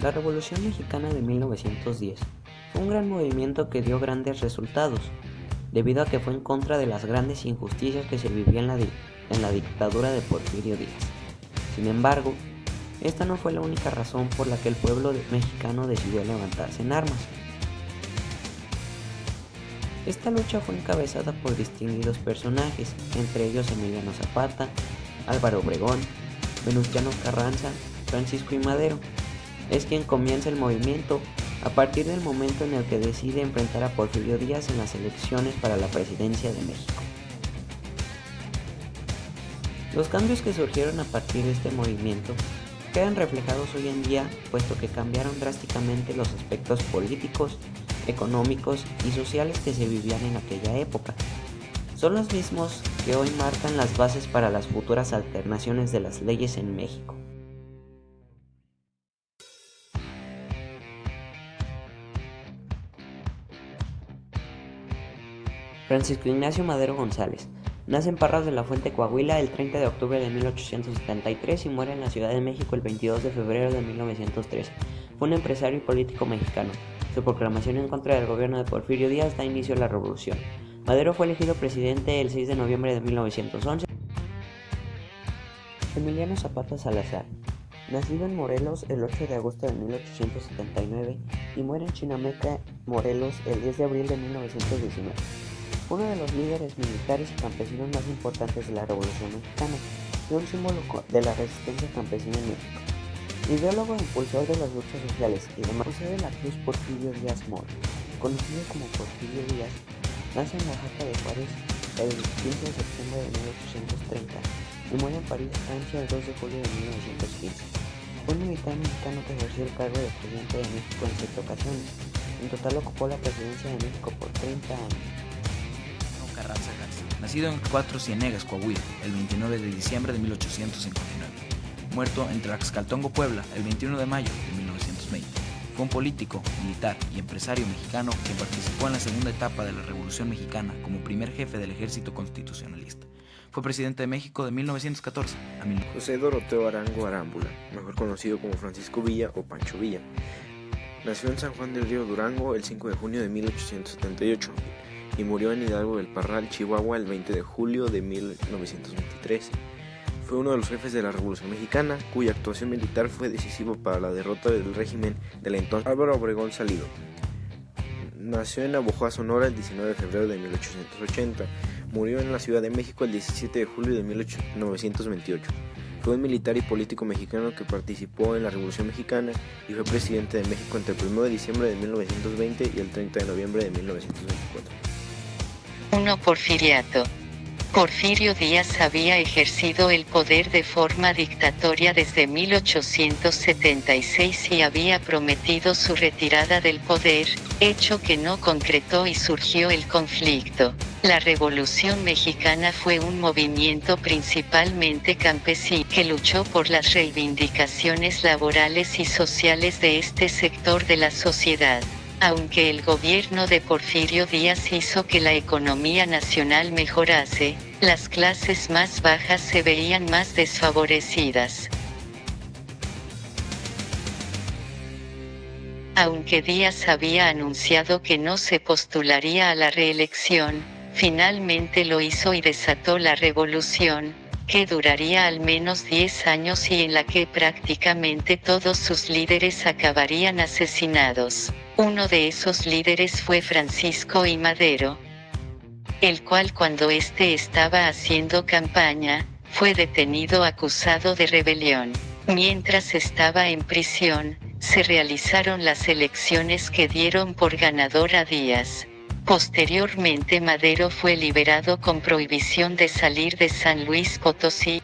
La Revolución Mexicana de 1910 fue un gran movimiento que dio grandes resultados, debido a que fue en contra de las grandes injusticias que se vivían en la dictadura de Porfirio Díaz. Sin embargo, esta no fue la única razón por la que el pueblo mexicano decidió levantarse en armas. Esta lucha fue encabezada por distinguidos personajes, entre ellos Emiliano Zapata, Álvaro Obregón, Venustiano Carranza, Francisco I. Madero. Es quien comienza el movimiento a partir del momento en el que decide enfrentar a Porfirio Díaz en las elecciones para la presidencia de México. Los cambios que surgieron a partir de este movimiento quedan reflejados hoy en día, puesto que cambiaron drásticamente los aspectos políticos, económicos y sociales que se vivían en aquella época. Son los mismos que hoy marcan las bases para las futuras alternaciones de las leyes en México. Francisco Ignacio Madero González nace en Parras de la Fuente, Coahuila, el 30 de octubre de 1873 y muere en la Ciudad de México el 22 de febrero de 1903. Fue un empresario y político mexicano. Su proclamación en contra del gobierno de Porfirio Díaz da inicio a la revolución. Madero fue elegido presidente el 6 de noviembre de 1911. Emiliano Zapata Salazar, nacido en Morelos el 8 de agosto de 1879 y muere en Chinameca, Morelos, el 10 de abril de 1919. Fue uno de los líderes militares y campesinos más importantes de la Revolución Mexicana y un símbolo de la resistencia campesina en México. Ideólogo e impulsor de las luchas sociales y demás, posee la cruz Porfirio Díaz Mora, conocido como Porfirio Díaz. Nace en Oaxaca de Juárez el 15 de septiembre de 1830 y muere en París, Francia, el 2 de julio de 1915. Fue un militar mexicano que ejerció el cargo de presidente de México en 7 ocasiones. En total ocupó la presidencia de México por 30 años. Carranza Garza, nacido en Cuatro Ciénegas, Coahuila, el 29 de diciembre de 1859. Muerto en Tlaxcaltongo, Puebla, el 21 de mayo de 1920. Fue un político, militar y empresario mexicano que participó en la segunda etapa de la Revolución Mexicana como primer jefe del ejército constitucionalista. Fue presidente de México de 1914 a 1900. José Doroteo Arango Arámbula, mejor conocido como Francisco Villa o Pancho Villa, nació en San Juan del Río, Durango, el 5 de junio de 1878 y murió en Hidalgo del Parral, Chihuahua, el 20 de julio de 1923. Fue uno de los jefes de la Revolución Mexicana, cuya actuación militar fue decisiva para la derrota del régimen de la entonces Álvaro Obregón Salido. Nació en Navojoa, Sonora, el 19 de febrero de 1880. Murió en la Ciudad de México el 17 de julio de 1928. Fue un militar y político mexicano que participó en la Revolución Mexicana y fue presidente de México entre el 1 de diciembre de 1920 y el 30 de noviembre de 1924. 1. Porfiriato. Porfirio Díaz había ejercido el poder de forma dictatoria desde 1876 y había prometido su retirada del poder, hecho que no concretó y surgió el conflicto. La Revolución Mexicana fue un movimiento principalmente campesino que luchó por las reivindicaciones laborales y sociales de este sector de la sociedad. Aunque el gobierno de Porfirio Díaz hizo que la economía nacional mejorase, las clases más bajas se veían más desfavorecidas. Aunque Díaz había anunciado que no se postularía a la reelección, finalmente lo hizo y desató la revolución, que duraría al menos 10 años y en la que prácticamente todos sus líderes acabarían asesinados. Uno de esos líderes fue Francisco I. Madero, el cual cuando éste estaba haciendo campaña, fue detenido acusado de rebelión. Mientras estaba en prisión, se realizaron las elecciones que dieron por ganador a Díaz. Posteriormente Madero fue liberado con prohibición de salir de San Luis Potosí.